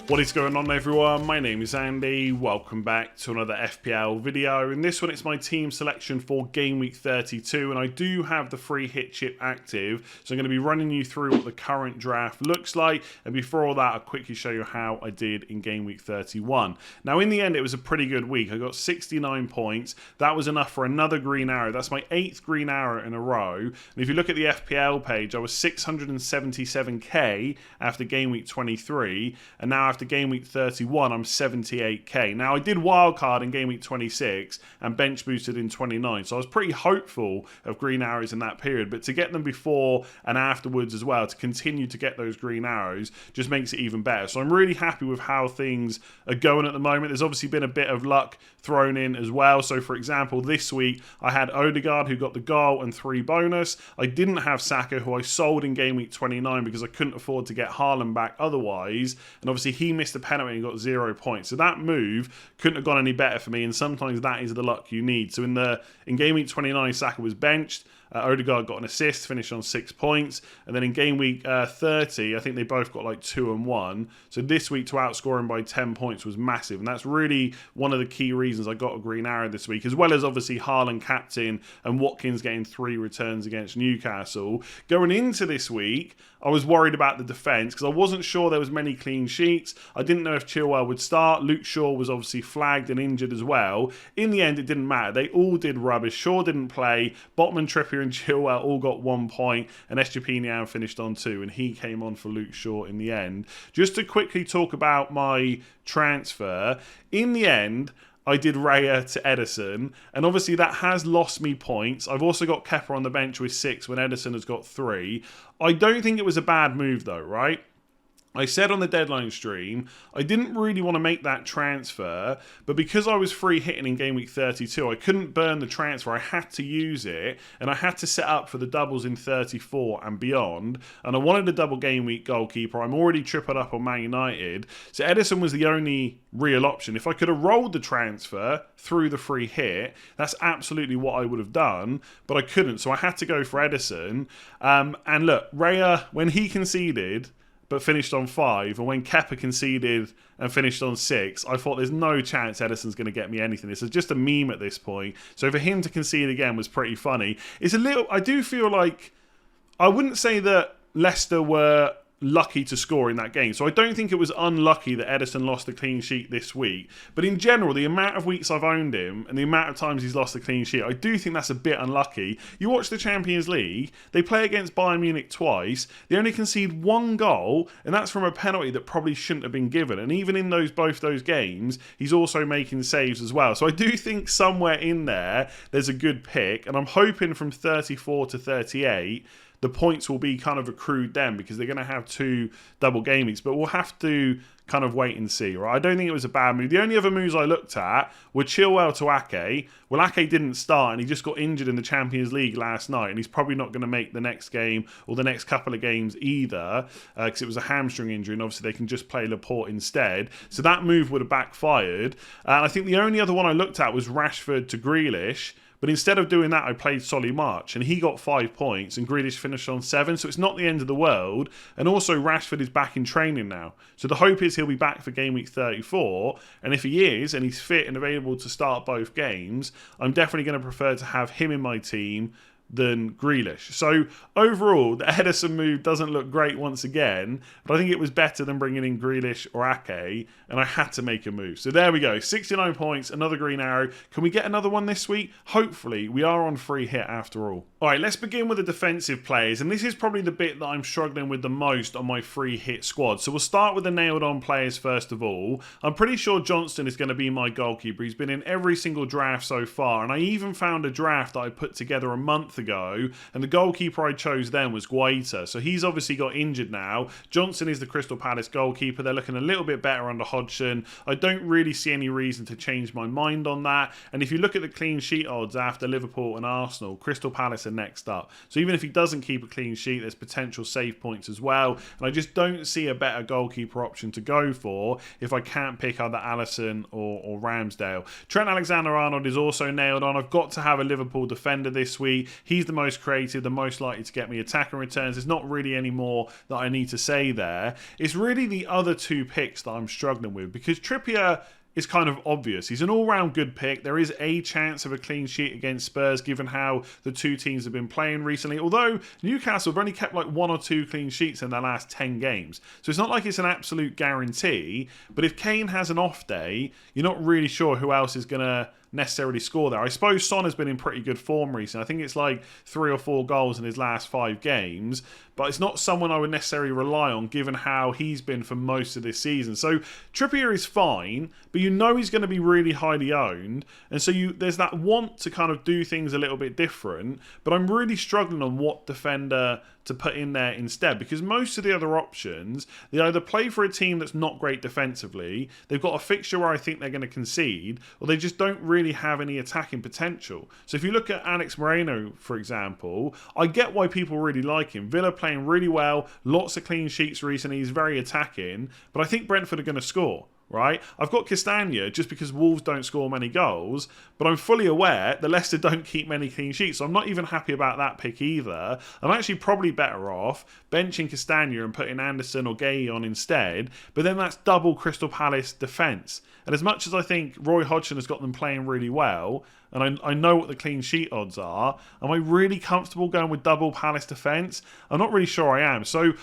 What is going on, everyone? My name is Andy. Welcome back to another FPL video. In this one, it's my team selection for Game Week 32, and I do have the free hit chip active, so I'm going to be running you through what the current draft looks like, and before all that, I'll quickly show you how I did in Game Week 31. Now, in the end, it was a pretty good week. I got 69 points. That was enough for another green arrow. That's my 8th green arrow in a row, and if you look at the FPL page, I was 677k after Game Week 23, and now after Game Week 31, I'm 78k. Now, I did wildcard in Game Week 26 and bench boosted in 29, so I was pretty hopeful of green arrows in that period, but to get them before and afterwards as well, to continue to get those green arrows, just makes it even better. So I'm really happy with how things are going at the moment. There's obviously been a bit of luck thrown in as well. So, for example, this week, I had Odegaard, who got the goal and 3 bonus. I didn't have Saka, who I sold in Game Week 29 because I couldn't afford to get Haaland back otherwise, and obviously he missed a penalty and got 0 points. So that move couldn't have gone any better for me, and sometimes that is the luck you need. So in Game Week 29, Saka was benched. Odegaard got an assist, finished on 6 points. And then in Game Week 30, I think they both got like 2 and 1. So this week to outscore him by 10 points was massive. And that's really one of the key reasons I got a green arrow this week, as well as obviously Haaland captain and Watkins getting 3 returns against Newcastle. Going into this week, I was worried about the defence because I wasn't sure there was many clean sheets. I didn't know if Chilwell would start. Luke Shaw was obviously flagged and injured as well. In the end, it didn't matter. They all did rubbish. Shaw didn't play. Botman, Trippier and Chilwell all got 1 point, and Estepinian finished on 2, and he came on for Luke Shaw in the end. Just to quickly talk about my transfer, in the end, I did Raya to Ederson, and obviously that has lost me points. I've also got Kepa on the bench with 6 when Ederson has got 3. I don't think it was a bad move though, right? I said on the deadline stream, I didn't really want to make that transfer, but because I was free hitting in Game Week 32, I couldn't burn the transfer. I had to use it, and I had to set up for the doubles in 34 and beyond, and I wanted a double Game Week goalkeeper. I'm already tripled up on Man United, so Ederson was the only real option. If I could have rolled the transfer through the free hit, that's absolutely what I would have done, but I couldn't, so I had to go for Ederson. And look, Raya, when he conceded but finished on 5, and when Kepa conceded and finished on 6, I thought there's no chance Ederson's going to get me anything. This is just a meme at this point. So for him to concede again was pretty funny. It's a little, I do feel like, I wouldn't say that Leicester were lucky to score in that game. So I don't think it was unlucky that Ederson lost the clean sheet this week. But in general, the amount of weeks I've owned him and the amount of times he's lost the clean sheet, I do think that's a bit unlucky. You watch the Champions League, they play against Bayern Munich twice, they only concede 1 goal, and that's from a penalty that probably shouldn't have been given. And even in both those games, he's also making saves as well. So I do think somewhere in there's a good pick, and I'm hoping from 34 to 38, the points will be kind of accrued then because they're going to have 2 double game weeks. But we'll have to kind of wait and see, right? I don't think it was a bad move. The only other moves I looked at were Chilwell to Ake. Well, Ake didn't start, and he just got injured in the Champions League last night, and he's probably not going to make the next game or the next couple of games either because it was a hamstring injury, and obviously they can just play Laporte instead. So that move would have backfired. And I think the only other one I looked at was Rashford to Grealish. But instead of doing that, I played Solly March, and he got 5 points, and Grealish finished on 7, so it's not the end of the world. And also, Rashford is back in training now. So the hope is he'll be back for Game Week 34, and if he is, and he's fit and available to start both games, I'm definitely going to prefer to have him in my team than Grealish. So overall, the Ederson move doesn't look great once again, but I think it was better than bringing in Grealish or Ake, and I had to make a move. So there we go, 69 points, another green arrow. Can we get another one this week? Hopefully. We are on free hit after all. All right, let's begin with the defensive players, and this is probably the bit that I'm struggling with the most on my free hit squad. So we'll start with the nailed on players first of all. I'm pretty sure Johnston is going to be my goalkeeper. He's been in every single draft so far, and I even found a draft that I put together a month ago, and the goalkeeper I chose then was Guaita. So he's obviously got injured now. Johnson is the Crystal Palace goalkeeper. They're looking a little bit better under Hodgson. I don't really see any reason to change my mind on that. And if you look at the clean sheet odds after Liverpool and Arsenal, Crystal Palace are next up. So even if he doesn't keep a clean sheet, there's potential save points as well. And I just don't see a better goalkeeper option to go for if I can't pick either Alisson or Ramsdale. Trent Alexander-Arnold is also nailed on. I've got to have a Liverpool defender this week. He's the most creative, the most likely to get me attacking returns. There's not really any more that I need to say there. It's really the other two picks that I'm struggling with, because Trippier is kind of obvious. He's an all-round good pick. There is a chance of a clean sheet against Spurs, given how the two teams have been playing recently. Although Newcastle have only kept like 1 or 2 clean sheets in their last 10 games. So it's not like it's an absolute guarantee. But if Kane has an off day, you're not really sure who else is going to necessarily score there. I suppose Son has been in pretty good form recently. I think it's like 3 or 4 goals in his last 5 games, but it's not someone I would necessarily rely on given how he's been for most of this season. So Trippier is fine, but you know he's going to be really highly owned, and so there's that want to kind of do things a little bit different, but I'm really struggling on what defender to put in there instead, because most of the other options, they either play for a team that's not great defensively, they've got a fixture where I think they're going to concede, or they just don't really have any attacking potential. So if you look at Alex Moreno, for example, I get why people really like him. Villa playing really well, lots of clean sheets recently, he's very attacking, but I think Brentford are going to score. Right? I've got Castagna just because Wolves don't score many goals, but I'm fully aware that Leicester don't keep many clean sheets, so I'm not even happy about that pick either. I'm actually probably better off benching Castagna and putting Anderson or Gay on instead, but then that's double Crystal Palace defence. And as much as I think Roy Hodgson has got them playing really well, and I know what the clean sheet odds are, am I really comfortable going with double Palace defence? I'm not really sure I am. So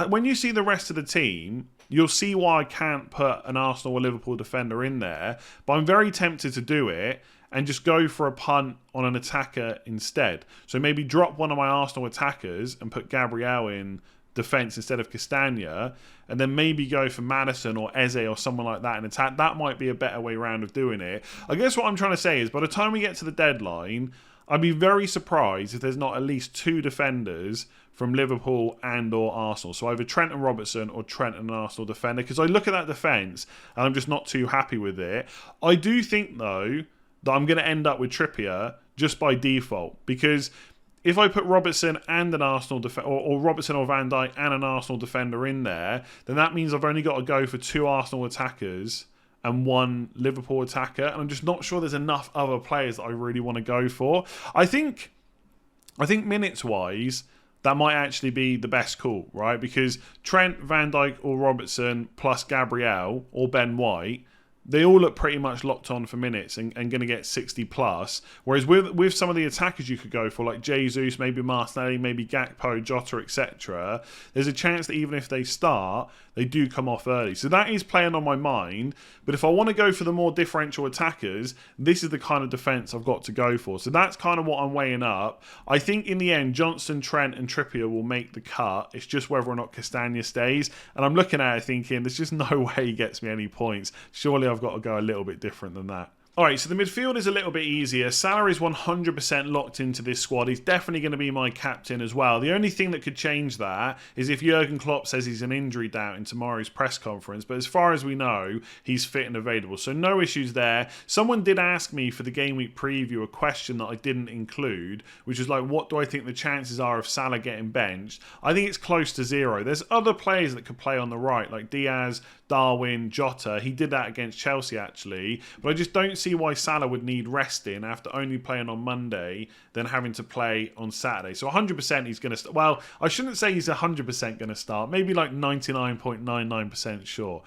when you see the rest of the team, you'll see why I can't put an Arsenal or Liverpool defender in there, but I'm very tempted to do it and just go for a punt on an attacker instead. So maybe drop one of my Arsenal attackers and put Gabriel in defence instead of Castagna, and then maybe go for Maddison or Eze or someone like that in attack. That might be a better way round of doing it. I guess what I'm trying to say is, by the time we get to the deadline, I'd be very surprised if there's not at least 2 defenders from Liverpool and or Arsenal. So either Trent and Robertson or Trent and an Arsenal defender, because I look at that defence and I'm just not too happy with it. I do think, though, that I'm going to end up with Trippier just by default, because if I put Robertson and an Arsenal defender, or Robertson or Van Dijk and an Arsenal defender in there, then that means I've only got to go for 2 Arsenal attackers and 1 Liverpool attacker, and I'm just not sure there's enough other players that I really want to go for. I think minutes-wise, that might actually be the best call, right? Because Trent, Van Dijk or Robertson plus Gabriel or Ben White, they all look pretty much locked on for minutes and going to get 60 plus. Whereas with some of the attackers you could go for, like Jesus, maybe Martinelli, maybe Gakpo, Jota, etc., there's a chance that even if they start, they do come off early. So that is playing on my mind. But if I want to go for the more differential attackers, this is the kind of defence I've got to go for. So that's kind of what I'm weighing up. I think in the end, Johnson, Trent and Trippier will make the cut. It's just whether or not Castagna stays. And I'm looking at it thinking, there's just no way he gets me any points. Surely I've got to go a little bit different than that. Alright, so the midfield is a little bit easier. Salah is 100% locked into this squad. He's definitely going to be my captain as well. The only thing that could change that is if Jurgen Klopp says he's an injury doubt in tomorrow's press conference. But as far as we know, he's fit and available. So no issues there. Someone did ask me for the game week preview a question that I didn't include, which is like, what do I think the chances are of Salah getting benched? I think it's close to 0. There's other players that could play on the right, like Diaz, Darwin, Jota. He did that against Chelsea, actually. But I just don't see why Salah would need resting after only playing on Monday, then having to play on Saturday. So 100% he's going to start. Well, I shouldn't say he's 100% going to start. Maybe like 99.99% sure.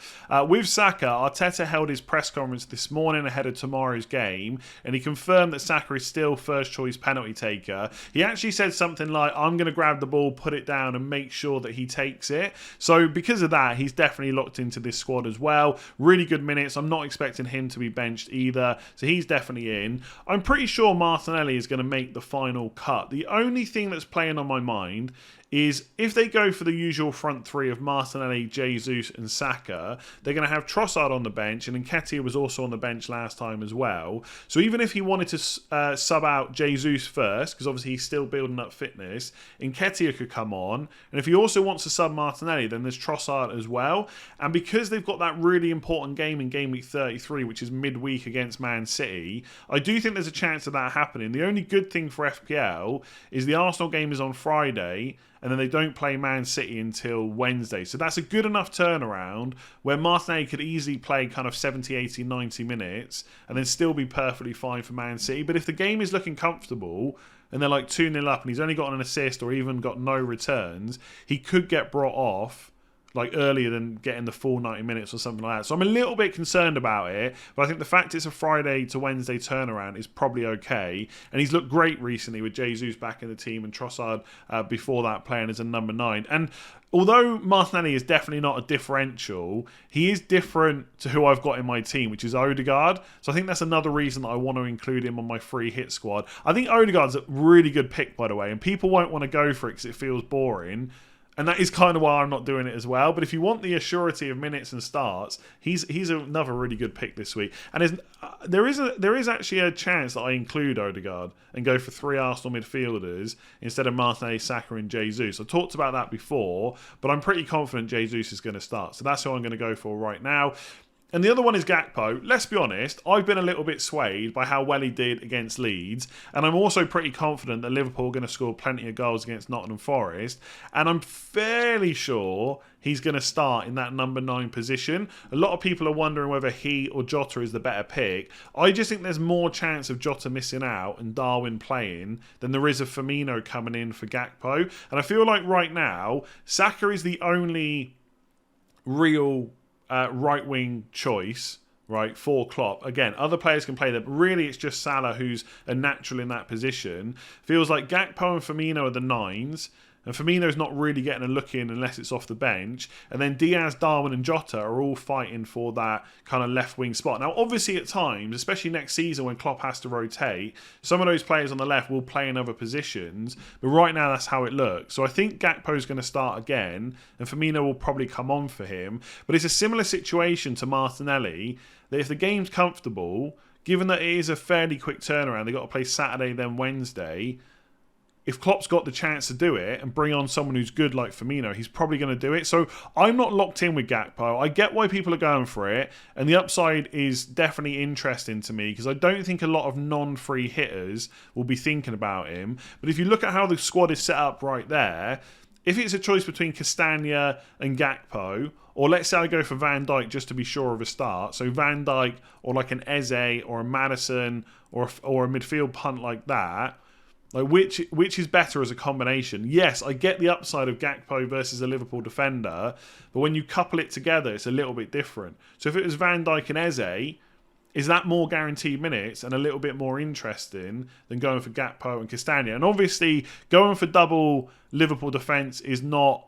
With Saka, Arteta held his press conference this morning ahead of tomorrow's game, and he confirmed that Saka is still first choice penalty taker. He actually said something like, I'm going to grab the ball, put it down, and make sure that he takes it. So because of that, he's definitely locked into this squad as well. Really good minutes. I'm not expecting him to be benched either. So he's definitely in. I'm pretty sure Martinelli is going to make the final cut. The only thing that's playing on my mind is if they go for the usual front 3 of Martinelli, Jesus and Saka, they're going to have Trossard on the bench, and Nketiah was also on the bench last time as well. So even if he wanted to sub out Jesus first, because obviously he's still building up fitness, Nketiah could come on. And if he also wants to sub Martinelli, then there's Trossard as well. And because they've got that really important game in game week 33, which is midweek against Man City, I do think there's a chance of that happening. The only good thing for FPL is the Arsenal game is on Friday, and then they don't play Man City until Wednesday. So that's a good enough turnaround where Martinelli could easily play kind of 70, 80, 90 minutes and then still be perfectly fine for Man City. But if the game is looking comfortable, and they're like 2-0 up and he's only got an assist or even got no returns, he could get brought off like earlier than getting the full 90 minutes or something like that. So I'm a little bit concerned about it, but I think the fact it's a Friday to Wednesday turnaround is probably okay. And he's looked great recently with Jesus back in the team and Trossard before that playing as a number 9. And although Martinelli is definitely not a differential, he is different to who I've got in my team, which is Odegaard. So I think that's another reason that I want to include him on my free hit squad. I think Odegaard's a really good pick, by the way, and people won't want to go for it because it feels boring. And that is kind of why I'm not doing it as well. But if you want the assurity of minutes and starts, he's another really good pick this week. And there is actually a chance that I include Odegaard and go for 3 Arsenal midfielders instead of Martinelli, Saka and Jesus. I talked about that before, but I'm pretty confident Jesus is going to start. So that's who I'm going to go for right now. And the other one is Gakpo. Let's be honest, I've been a little bit swayed by how well he did against Leeds. And I'm also pretty confident that Liverpool are going to score plenty of goals against Nottingham Forest. And I'm fairly sure he's going to start in that number 9 position. A lot of people are wondering whether he or Jota is the better pick. I just think there's more chance of Jota missing out and Darwin playing than there is of Firmino coming in for Gakpo. And I feel like right now, Saka is the only real right-wing choice, right, for Klopp. Again, other players can play there, but really it's just Salah who's a natural in that position. Feels like Gakpo and Firmino are the 9s, and Firmino's not really getting a look in unless it's off the bench. And then Diaz, Darwin and Jota are all fighting for that kind of left-wing spot. Now, obviously at times, especially next season when Klopp has to rotate, some of those players on the left will play in other positions. But right now, that's how it looks. So I think Gakpo's going to start again, and Firmino will probably come on for him. But it's a similar situation to Martinelli, that if the game's comfortable, given that it is a fairly quick turnaround, they've got to play Saturday, then Wednesday. If Klopp's got the chance to do it and bring on someone who's good like Firmino, he's probably going to do it. So I'm not locked in with Gakpo. I get why people are going for it, and the upside is definitely interesting to me because I don't think a lot of non-free hitters will be thinking about him. But if you look at how the squad is set up right there, if it's a choice between Castagna and Gakpo, or let's say I go for Van Dijk just to be sure of a start, so Van Dijk or like an Eze or a Maddison or a midfield punt like that, like which is better as a combination? Yes, I get the upside of Gakpo versus a Liverpool defender, but when you couple it together, it's a little bit different. So if it was Van Dijk and Eze, is that more guaranteed minutes and a little bit more interesting than going for Gakpo and Castagna? And obviously, going for double Liverpool defence is not,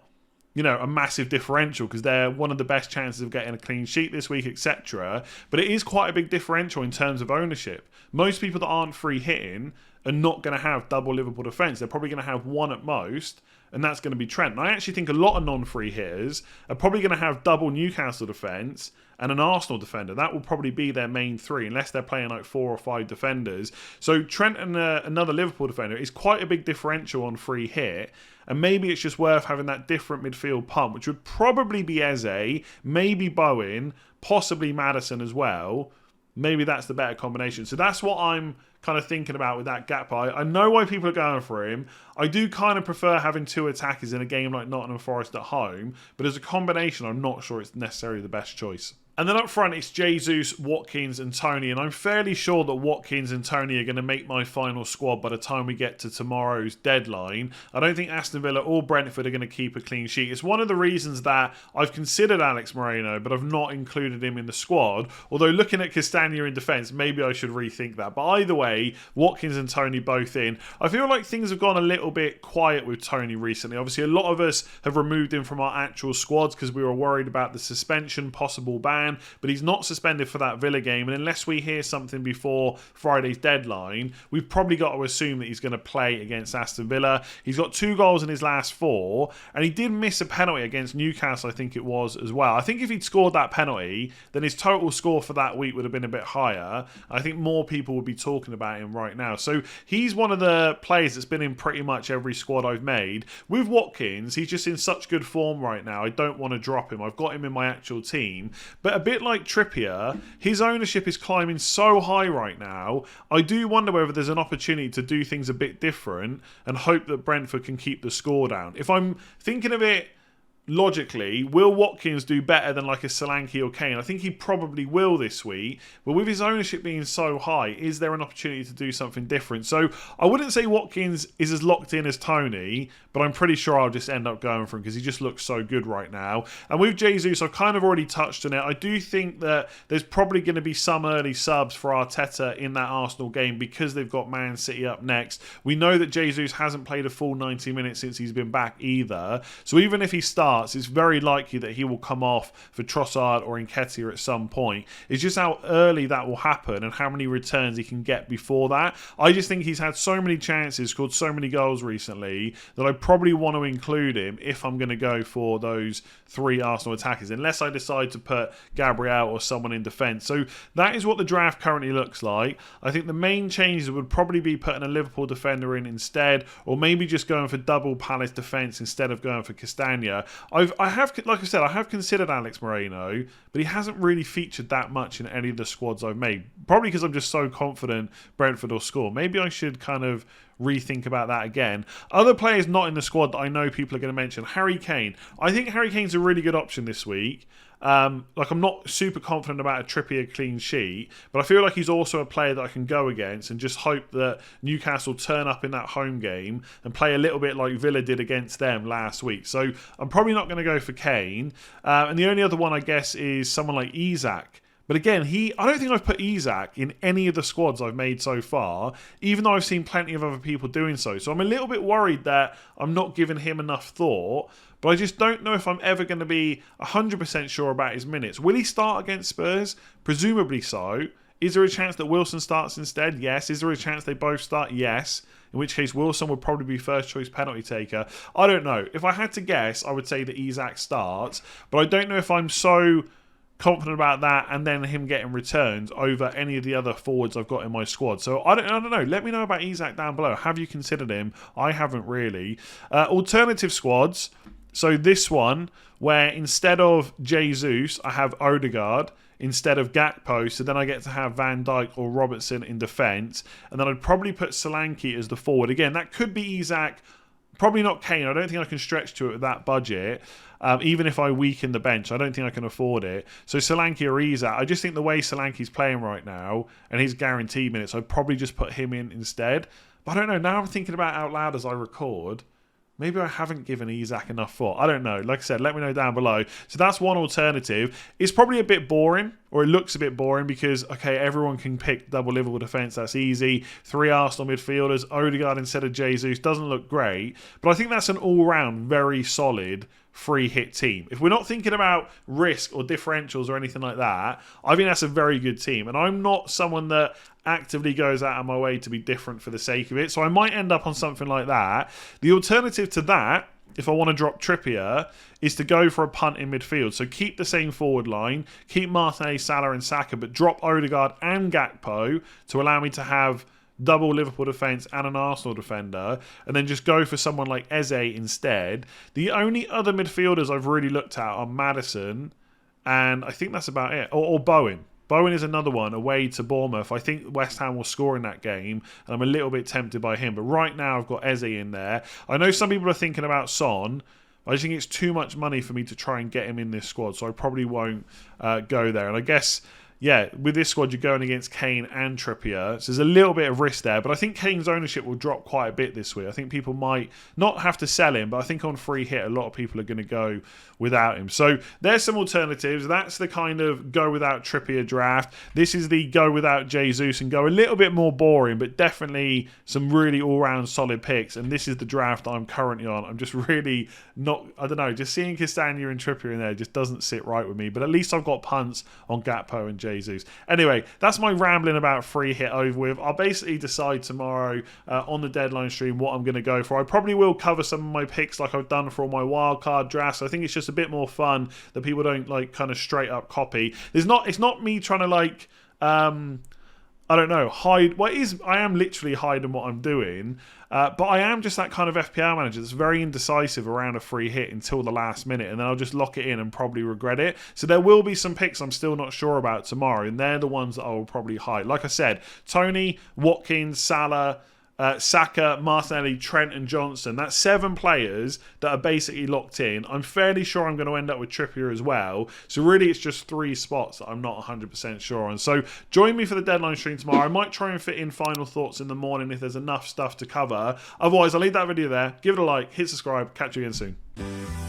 a massive differential because they're one of the best chances of getting a clean sheet this week, etc. But it is quite a big differential in terms of ownership. Most people that aren't free hitting are not going to have double Liverpool defence. They're probably going to have one at most, and that's going to be Trent. And I actually think a lot of non-free hitters are probably going to have double Newcastle defence and an Arsenal defender. That will probably be their main 3, unless they're playing like 4 or 5 defenders. So Trent and another Liverpool defender is quite a big differential on free hit. And maybe it's just worth having that different midfield pump, which would probably be Eze, maybe Bowen, possibly Maddison as well. Maybe that's the better combination. So that's what I'm kind of thinking about with that Gakpo. I know why people are going for him. I do kind of prefer having 2 attackers in a game like Nottingham Forest at home, but as a combination, I'm not sure it's necessarily the best choice. And then up front, it's Jesus, Watkins and Toney. And I'm fairly sure that Watkins and Toney are going to make my final squad by the time we get to tomorrow's deadline. I don't think Aston Villa or Brentford are going to keep a clean sheet. It's one of the reasons that I've considered Alex Moreno, but I've not included him in the squad. Although looking at Castagna in defence, maybe I should rethink that. But either way, Watkins and Toney both in. I feel like things have gone a little bit quiet with Toney recently. Obviously, a lot of us have removed him from our actual squads because we were worried about the suspension, possible ban. But he's not suspended for that Villa game, and unless we hear something before Friday's deadline, we've probably got to assume that he's going to play against Aston Villa. He's got 2 goals in his last 4, and he did miss a penalty against Newcastle, I think it was, as well. I think if he'd scored that penalty, then his total score for that week would have been a bit higher. I think more people would be talking about him right now. So he's one of the players that's been in pretty much every squad I've made. With Watkins, he's just in such good form right now. I don't want to drop him. I've got him in my actual team. But a bit like Trippier, his ownership is climbing so high right now. I do wonder whether there's an opportunity to do things a bit different and hope that Brentford can keep the score down. If I'm thinking of it logically, will Watkins do better than like a Solanke or Kane? I think he probably will this week. But with his ownership being so high, is there an opportunity to do something different? So I wouldn't say Watkins is as locked in as Tony, but I'm pretty sure I'll just end up going for him because he just looks so good right now. And with Jesus, I've kind of already touched on it. I do think that there's probably going to be some early subs for Arteta in that Arsenal game because they've got Man City up next. We know that Jesus hasn't played a full 90 minutes since he's been back either. So even if he starts, it's very likely that he will come off for Trossard or Nketiah at some point. It's just how early that will happen and how many returns he can get before that. I just think he's had so many chances, scored so many goals recently, that I probably want to include him if I'm going to go for those 3 Arsenal attackers, unless I decide to put Gabriel or someone in defence. So that is what the draft currently looks like. I think the main changes would probably be putting a Liverpool defender in instead, or maybe just going for double Palace defence instead of going for Castagna. I have, like I said, I have considered Alex Moreno, but he hasn't really featured that much in any of the squads I've made. Probably because I'm just so confident Brentford will score. Maybe I should kind of rethink about that again. Other players not in the squad that I know people are going to mention. Harry Kane. I think Harry Kane's a really good option this week. I'm not super confident about a Trippier clean sheet, but I feel like he's also a player that I can go against and just hope that Newcastle turn up in that home game and play a little bit like Villa did against them last week. So I'm probably not going to go for Kane. And the only other one, I guess, is someone like Isak. But again, I don't think I've put Isak in any of the squads I've made so far, even though I've seen plenty of other people doing so. So I'm a little bit worried that I'm not giving him enough thought, but I just don't know if I'm ever going to be 100% sure about his minutes. Will he start against Spurs? Presumably so. Is there a chance that Wilson starts instead? Yes. Is there a chance they both start? Yes. In which case Wilson would probably be first choice penalty taker. I don't know. If I had to guess, I would say that Isak starts, but I don't know if I'm so confident about that and then him getting returns over any of the other forwards I've got in my squad. So I don't know. Let me know about Isak down below. Have you considered him? I haven't really. Alternative squads. So this one, where instead of Jesus, I have Odegaard instead of Gakpo, so then I get to have Van Dijk or Robertson in defence, and then I'd probably put Solanke as the forward. Again, that could be Isak, probably not Kane. I don't think I can stretch to it with that budget. Even if I weaken the bench, I don't think I can afford it. So Solanke or Isak, I just think the way Solanke's playing right now, and his guaranteed minutes, I'd probably just put him in instead. But I don't know, now I'm thinking about it out loud as I record. Maybe I haven't given Isak enough thought. I don't know. Like I said, let me know down below. So that's one alternative. It's probably a bit boring, or it looks a bit boring because, okay, everyone can pick double Liverpool defence. That's easy. 3 Arsenal midfielders, Odegaard instead of Jesus. Doesn't look great. But I think that's an all-round very solid free hit team. If we're not thinking about risk or differentials or anything like that, I think that's a very good team. And I'm not someone that actively goes out of my way to be different for the sake of it. So I might end up on something like that. The alternative to that, if I want to drop Trippier, is to go for a punt in midfield. So keep the same forward line, keep Martinez, Salah and Saka, but drop Odegaard and Gakpo to allow me to have double Liverpool defence and an Arsenal defender, and then just go for someone like Eze instead. The only other midfielders I've really looked at are Maddison, and I think that's about it. Or Bowen. Bowen is another one, away to Bournemouth. I think West Ham will score in that game, and I'm a little bit tempted by him. But right now I've got Eze in there. I know some people are thinking about Son. I just think it's too much money for me to try and get him in this squad, so I probably won't go there. And I guess, yeah, with this squad, you're going against Kane and Trippier. So there's a little bit of risk there. But I think Kane's ownership will drop quite a bit this week. I think people might not have to sell him, but I think on free hit, a lot of people are going to go without him. So there's some alternatives. That's the kind of go without Trippier draft. This is the go without Jesus and go a little bit more boring, but definitely some really all-round solid picks. And this is the draft I'm currently on. I'm just really not, I don't know, just seeing Castagna and Trippier in there just doesn't sit right with me. But at least I've got punts on Gakpo and Jesus. Anyway, that's my rambling about free hit over with. I'll basically decide tomorrow on the deadline stream what I'm going to go for. I probably will cover some of my picks like I've done for all my wildcard drafts. I think it's just a bit more fun that people don't like kind of straight up copy. It's not me trying to like I don't know, hide. Well, I am literally hiding what I'm doing, but I am just that kind of FPL manager that's very indecisive around a free hit until the last minute, and then I'll just lock it in and probably regret it. So there will be some picks I'm still not sure about tomorrow, and they're the ones that I will probably hide. Like I said, Tony, Watkins, Salah, Saka, Martinelli, Trent and Johnson. That's 7 players that are basically locked in. I'm fairly sure I'm going to end up with Trippier as well. So really it's just 3 spots that I'm not 100% sure on. So join me for the deadline stream tomorrow. I might try and fit in final thoughts in the morning if there's enough stuff to cover. Otherwise, I'll leave that video there. Give it a like, hit subscribe. Catch you again soon.